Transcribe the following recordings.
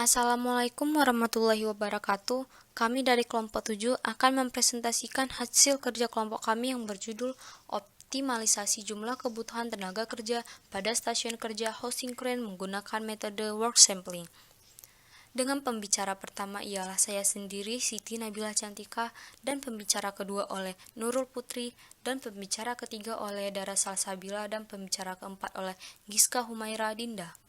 Assalamualaikum warahmatullahi wabarakatuh. Kami dari kelompok 7 akan mempresentasikan hasil kerja kelompok kami yang berjudul Optimalisasi Jumlah Kebutuhan Tenaga Kerja pada Stasiun Kerja Housing Crane menggunakan metode work sampling. Dengan pembicara pertama ialah saya sendiri, Siti Nabila Cantika, dan pembicara kedua oleh Nurul Putri, dan pembicara ketiga oleh Dara Salsabila, dan pembicara keempat oleh Giska Humaira Dinda.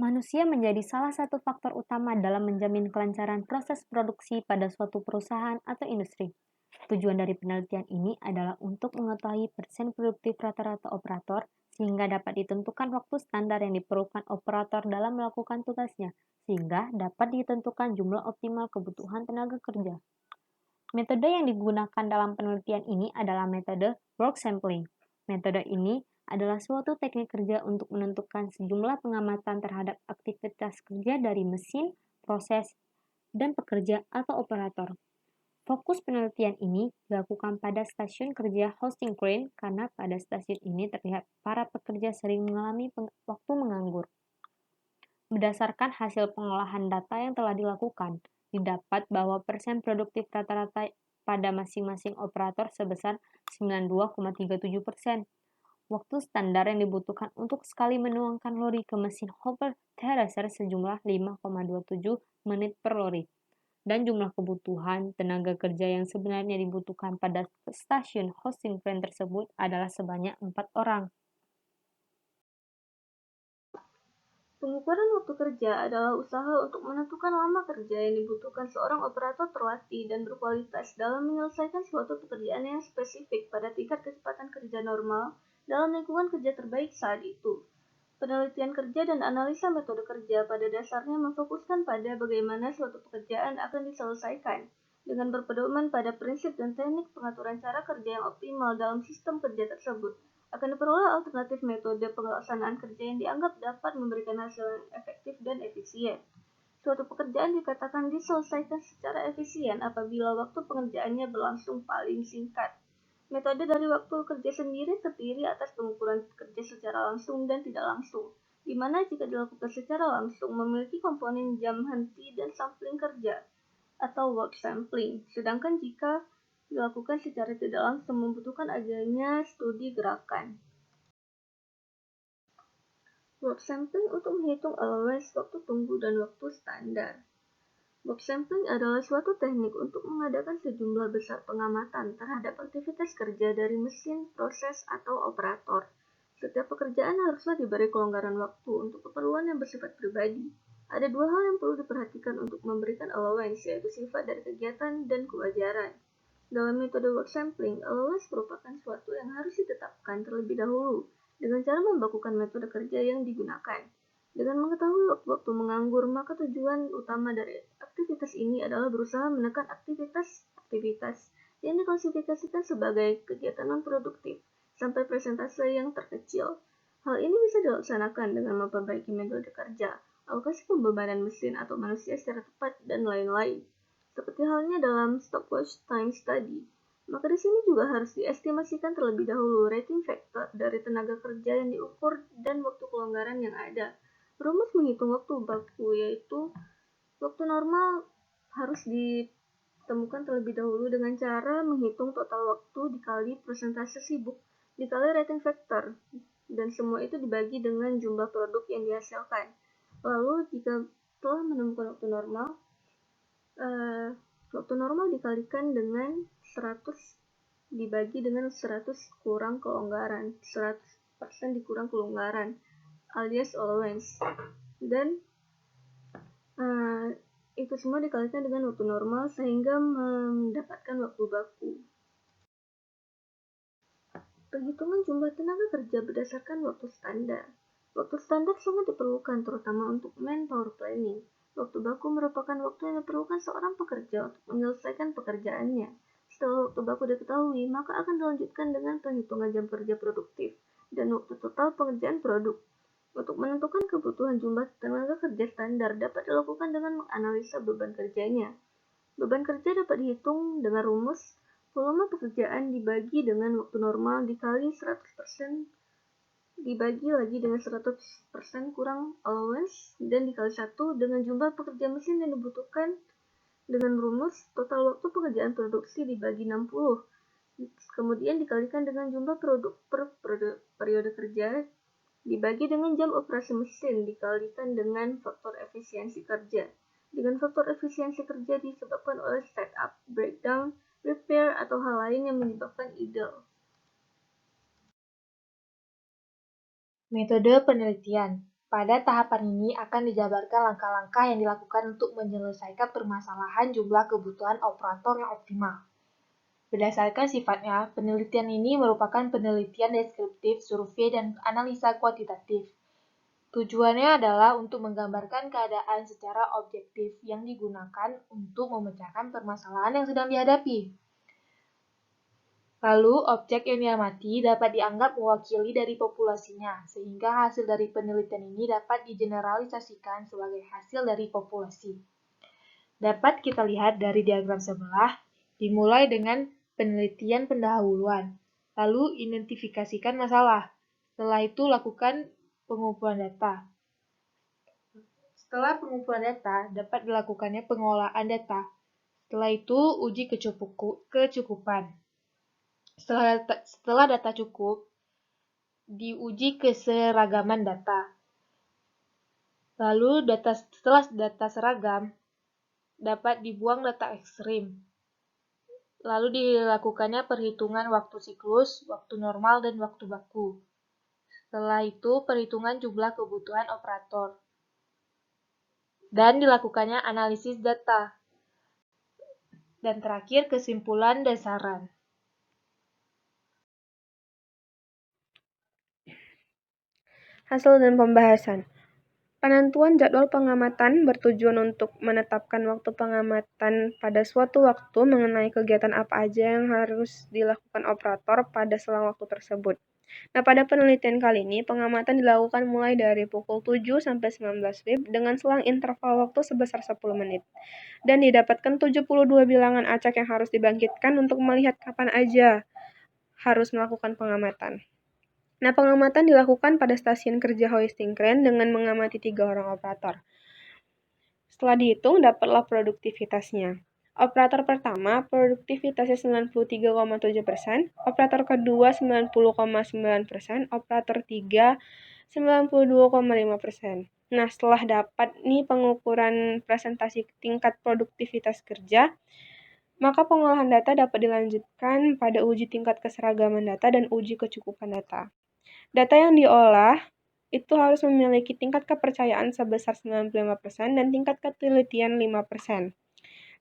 Manusia menjadi salah satu faktor utama dalam menjamin kelancaran proses produksi pada suatu perusahaan atau industri. Tujuan dari penelitian ini adalah untuk mengetahui persen produktif rata-rata operator sehingga dapat ditentukan waktu standar yang diperlukan operator dalam melakukan tugasnya, sehingga dapat ditentukan jumlah optimal kebutuhan tenaga kerja. Metode yang digunakan dalam penelitian ini adalah metode work sampling. Metode ini adalah suatu teknik kerja untuk menentukan sejumlah pengamatan terhadap aktivitas kerja dari mesin, proses, dan pekerja atau operator. Fokus penelitian ini dilakukan pada stasiun kerja Housing Crane karena pada stasiun ini terlihat para pekerja sering mengalami waktu menganggur. Berdasarkan hasil pengolahan data yang telah dilakukan, didapat bahwa persen produktif rata-rata pada masing-masing operator sebesar 92,37%. Waktu standar yang dibutuhkan untuk sekali menuangkan lori ke mesin hopper thresher sejumlah 5,27 menit per lori. Dan jumlah kebutuhan tenaga kerja yang sebenarnya dibutuhkan pada stasiun Housing Crane tersebut adalah sebanyak 4 orang. Pengukuran waktu kerja adalah usaha untuk menentukan lama kerja yang dibutuhkan seorang operator terlatih dan berkualitas dalam menyelesaikan suatu pekerjaan yang spesifik pada tingkat kecepatan kerja normal dalam lingkungan kerja terbaik saat itu. Penelitian kerja dan analisa metode kerja pada dasarnya memfokuskan pada bagaimana suatu pekerjaan akan diselesaikan, dengan berpedoman pada prinsip dan teknik pengaturan cara kerja yang optimal dalam sistem kerja tersebut. Akan diperoleh alternatif metode pelaksanaan kerja yang dianggap dapat memberikan hasil yang efektif dan efisien. Suatu pekerjaan dikatakan diselesaikan secara efisien apabila waktu pengerjaannya berlangsung paling singkat. Metode dari waktu kerja sendiri terdiri atas pengukuran kerja secara langsung dan tidak langsung, di mana jika dilakukan secara langsung memiliki komponen jam henti dan sampling kerja atau work sampling, sedangkan jika dilakukan secara tidak langsung membutuhkan adanya studi gerakan. Work sampling untuk menghitung allowance, waktu tunggu, dan waktu standar. Work sampling adalah suatu teknik untuk mengadakan sejumlah besar pengamatan terhadap aktivitas kerja dari mesin, proses, atau operator. Setiap pekerjaan haruslah diberi kelonggaran waktu untuk keperluan yang bersifat pribadi. Ada dua hal yang perlu diperhatikan untuk memberikan allowance, yaitu sifat dari kegiatan dan kewajaran. Dalam metode work sampling, allowance merupakan suatu yang harus ditetapkan terlebih dahulu dengan cara membakukan metode kerja yang digunakan. Dengan mengetahui waktu-waktu menganggur, maka tujuan utama dari aktivitas ini adalah berusaha menekan aktivitas yang diklasifikasikan sebagai kegiatan non-produktif sampai persentase yang terkecil. Hal ini bisa dilaksanakan dengan memperbaiki metode kerja, alokasi pembebanan mesin atau manusia secara tepat, dan lain-lain. Seperti halnya dalam stopwatch time study, maka di sini juga harus diestimasikan terlebih dahulu rating factor dari tenaga kerja yang diukur dan waktu kelonggaran yang ada. Rumus menghitung waktu baku yaitu waktu normal harus ditemukan terlebih dahulu dengan cara menghitung total waktu dikali persentase sibuk dikali rating factor, dan semua itu dibagi dengan jumlah produk yang dihasilkan. Lalu jika telah menemukan waktu normal dikalikan dengan 100 dibagi dengan 100 kurang kelonggaran, 100% dikurang kelonggaran alias allowance, dan itu semua dikalikan dengan waktu normal sehingga mendapatkan waktu baku. Penghitungan jumlah tenaga kerja berdasarkan waktu standar. Waktu standar sangat diperlukan terutama untuk manpower planning. Waktu baku merupakan waktu yang diperlukan seorang pekerja untuk menyelesaikan pekerjaannya. Setelah waktu baku diketahui, maka akan dilanjutkan dengan penghitungan jam kerja produktif dan waktu total pengerjaan produk. Untuk menentukan kebutuhan jumlah tenaga kerja standar dapat dilakukan dengan menganalisa beban kerjanya. Beban kerja dapat dihitung dengan rumus Volume pekerjaan dibagi dengan waktu normal dikali 100%, dibagi lagi dengan 100% kurang allowance, dan dikali 1 dengan jumlah pekerja mesin yang dibutuhkan dengan rumus total waktu pekerjaan produksi dibagi 60. Kemudian dikalikan dengan jumlah produk per periode kerja dibagi dengan jam operasi mesin dikalikan dengan faktor efisiensi kerja. Dengan faktor efisiensi kerja disebabkan oleh setup, breakdown, repair, atau hal lain yang menyebabkan idle. Metode penelitian. Pada tahapan ini akan dijabarkan langkah-langkah yang dilakukan untuk menyelesaikan permasalahan jumlah kebutuhan operator yang optimal. Berdasarkan sifatnya, penelitian ini merupakan penelitian deskriptif, survei, dan analisa kuantitatif. Tujuannya adalah untuk menggambarkan keadaan secara objektif yang digunakan untuk memecahkan permasalahan yang sedang dihadapi. Lalu, objek yang diamati dapat dianggap mewakili dari populasinya, sehingga hasil dari penelitian ini dapat digeneralisasikan sebagai hasil dari populasi. Dapat kita lihat dari diagram sebelah, dimulai dengan penelitian pendahuluan, lalu identifikasikan masalah. Setelah itu, lakukan pengumpulan data. Setelah pengumpulan data, dapat dilakukannya pengolahan data. Setelah itu, uji kecukupan. Setelah data cukup, diuji keseragaman data. Lalu, setelah data seragam, dapat dibuang data ekstrim. Lalu dilakukannya perhitungan waktu siklus, waktu normal, dan waktu baku. Setelah itu, perhitungan jumlah kebutuhan operator. Dan dilakukannya analisis data. Dan terakhir, kesimpulan dan saran. Hasil dan pembahasan. Penentuan jadwal pengamatan bertujuan untuk menetapkan waktu pengamatan pada suatu waktu mengenai kegiatan apa aja yang harus dilakukan operator pada selang waktu tersebut. Nah, pada penelitian kali ini, pengamatan dilakukan mulai dari pukul 7 sampai 19 WIB dengan selang interval waktu sebesar 10 menit. Dan didapatkan 72 bilangan acak yang harus dibangkitkan untuk melihat kapan aja harus melakukan pengamatan. Nah, pengamatan dilakukan pada stasiun kerja hoisting crane dengan mengamati 3 orang operator. Setelah dihitung, dapatlah produktivitasnya. Operator pertama, produktivitasnya 93,7%, operator kedua 90,9%, operator 3 92,5%. Nah, setelah dapat nih pengukuran presentasi tingkat produktivitas kerja, maka pengolahan data dapat dilanjutkan pada uji tingkat keseragaman data dan uji kecukupan data. Data yang diolah itu harus memiliki tingkat kepercayaan sebesar 95% dan tingkat ketelitian 5%.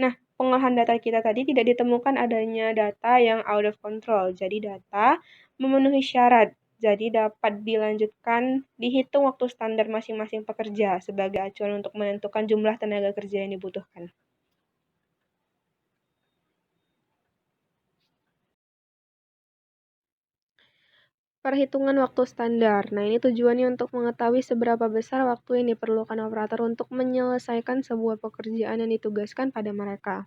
Nah, pengolahan data kita tadi tidak ditemukan adanya data yang out of control. Jadi data memenuhi syarat. Jadi dapat dilanjutkan dihitung waktu standar masing-masing pekerja sebagai acuan untuk menentukan jumlah tenaga kerja yang dibutuhkan. Perhitungan waktu standar. Nah, ini tujuannya untuk mengetahui seberapa besar waktu yang diperlukan operator untuk menyelesaikan sebuah pekerjaan yang ditugaskan pada mereka.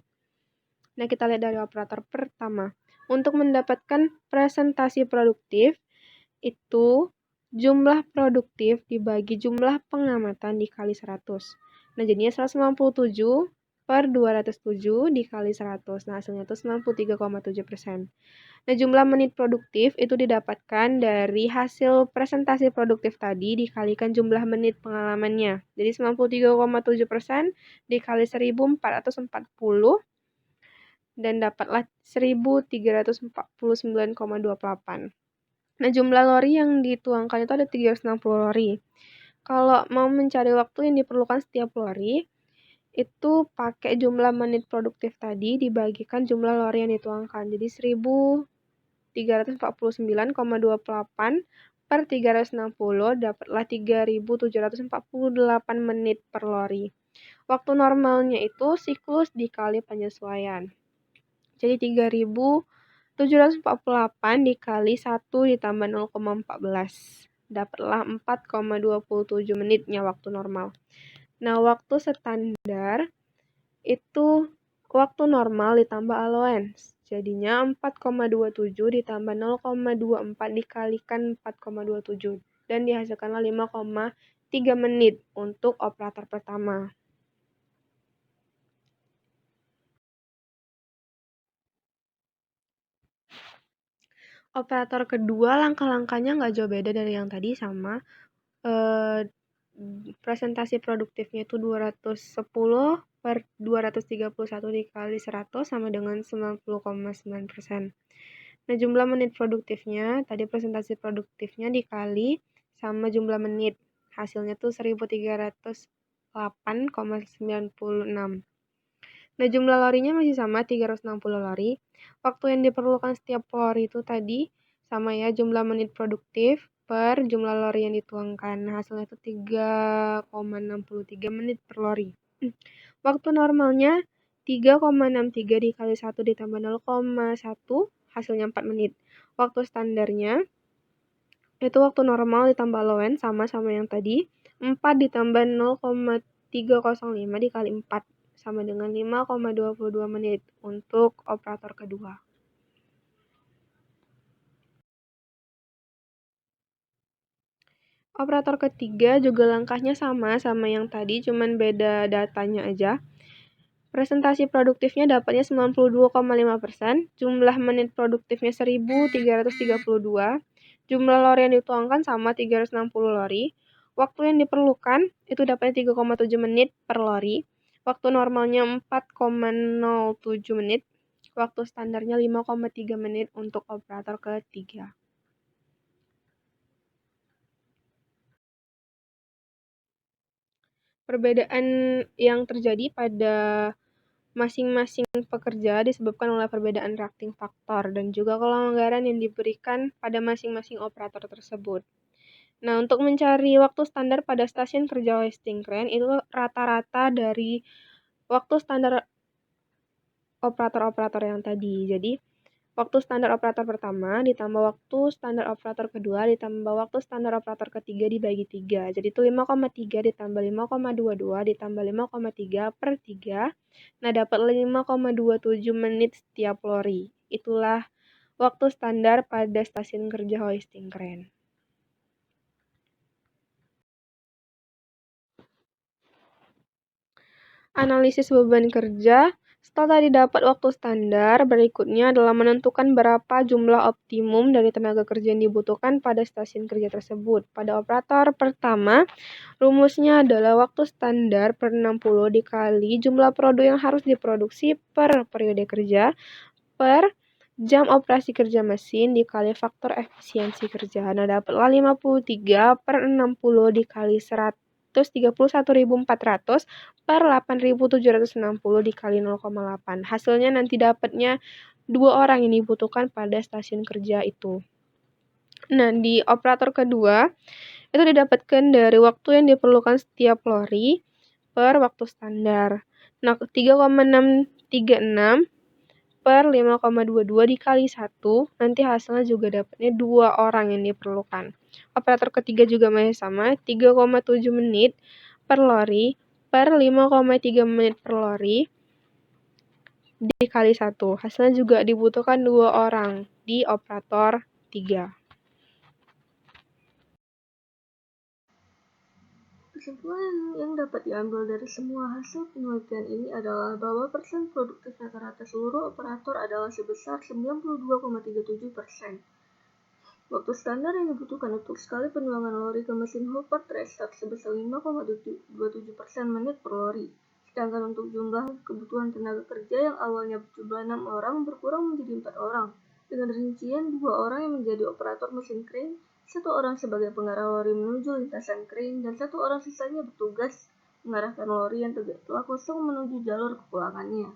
Nah, kita lihat dari operator pertama. Untuk mendapatkan presentasi produktif, itu jumlah produktif dibagi jumlah pengamatan dikali 100. Nah, jadinya 197 per 207 dikali 100. Nah, hasilnya itu 93,7%. Nah, jumlah menit produktif itu didapatkan dari hasil presentasi produktif tadi dikalikan jumlah menit pengalamannya. Jadi 93,7% dikali 1440 dan dapatlah 1349,28. Nah, jumlah lori yang dituangkan itu ada 360 lori. Kalau mau mencari waktu yang diperlukan setiap lori, itu pakai jumlah menit produktif tadi dibagikan jumlah lori yang dituangkan. Jadi 1349,28 per 360 dapatlah 3748 menit per lori. Waktu normalnya itu siklus dikali penyesuaian. Jadi 3748 dikali 1 ditambah 0,14. Dapatlah 4,27 menitnya waktu normal. Nah, waktu standar itu waktu normal ditambah allowance. Jadinya 4,27 ditambah 0,24 dikalikan 4,27 dan dihasilkanlah 5,3 menit untuk operator pertama. Operator kedua langkah-langkahnya nggak jauh beda dari yang tadi, sama. Presentasi produktifnya itu 210 per 231 dikali 100 sama dengan 90,9%. Nah, jumlah menit produktifnya, tadi presentasi produktifnya dikali sama jumlah menit. Hasilnya tuh 1308,96. Nah, jumlah lorinya masih sama, 360 lori. Waktu yang diperlukan setiap lori itu tadi sama ya, jumlah menit produktif per jumlah lori yang dituangkan. Nah, hasilnya itu 3,63 menit per lori. Waktu normalnya 3,63 dikali 1 ditambah 0,1, hasilnya 4 menit. Waktu standarnya itu waktu normal ditambah low end sama yang tadi. 4 ditambah 0,305 dikali 4 sama dengan 5,22 menit untuk operator kedua. Operator ketiga juga langkahnya sama yang tadi, cuman beda datanya aja. Presentasi produktifnya dapatnya 92,5%, jumlah menit produktifnya 1.332, jumlah lori yang dituangkan sama 360 lori, waktu yang diperlukan itu dapatnya 3,7 menit per lori, waktu normalnya 4,07 menit, waktu standarnya 5,3 menit untuk operator ketiga. Perbedaan yang terjadi pada masing-masing pekerja disebabkan oleh perbedaan reacting faktor dan juga kelonggaran yang diberikan pada masing-masing operator tersebut. Nah, untuk mencari waktu standar pada stasiun kerja hoisting crane itu rata-rata dari waktu standar operator-operator yang tadi. Jadi, waktu standar operator pertama ditambah waktu standar operator kedua ditambah waktu standar operator ketiga dibagi 3. Jadi itu 5,3 ditambah 5,22 ditambah 5,3 per 3. Nah, dapat 5,27 menit setiap lori. Itulah waktu standar pada stasiun kerja hoisting crane. Analisis beban kerja. Setelah tadi dapat waktu standar, berikutnya adalah menentukan berapa jumlah optimum dari tenaga kerja yang dibutuhkan pada stasiun kerja tersebut. Pada operator pertama, rumusnya adalah waktu standar per 60 dikali jumlah produk yang harus diproduksi per periode kerja per jam operasi kerja mesin dikali faktor efisiensi kerja. Nah, dapatlah 53 per 60 dikali 131.400 per 8.760 dikali 0,8. Hasilnya nanti dapatnya 2 orang yang dibutuhkan pada stasiun kerja itu. Nah, di operator kedua, itu didapatkan dari waktu yang diperlukan setiap lori per waktu standar. Nah, 3,636 per 5,22 dikali 1, nanti hasilnya juga dapatnya 2 orang yang diperlukan. Operator ketiga juga masih sama, 3,7 menit per lori per 5,3 menit per lori dikali 1. Hasilnya juga dibutuhkan 2 orang di operator 3. Kesimpulan yang dapat diambil dari semua hasil penelitian ini adalah bahwa persen produktif rata-rata seluruh operator adalah sebesar 92,37%. Waktu standar yang dibutuhkan untuk sekali penuangan lori ke mesin hopper restart sebesar 5,27% menit per lori. Sedangkan untuk jumlah kebutuhan tenaga kerja yang awalnya berjumlah 6 orang berkurang menjadi 4 orang, dengan rincian 2 orang yang menjadi operator mesin crane, 1 orang sebagai pengarah lori menuju lintasan crane, dan 1 orang sisanya bertugas mengarahkan lori yang telah kosong menuju jalur kepulangannya.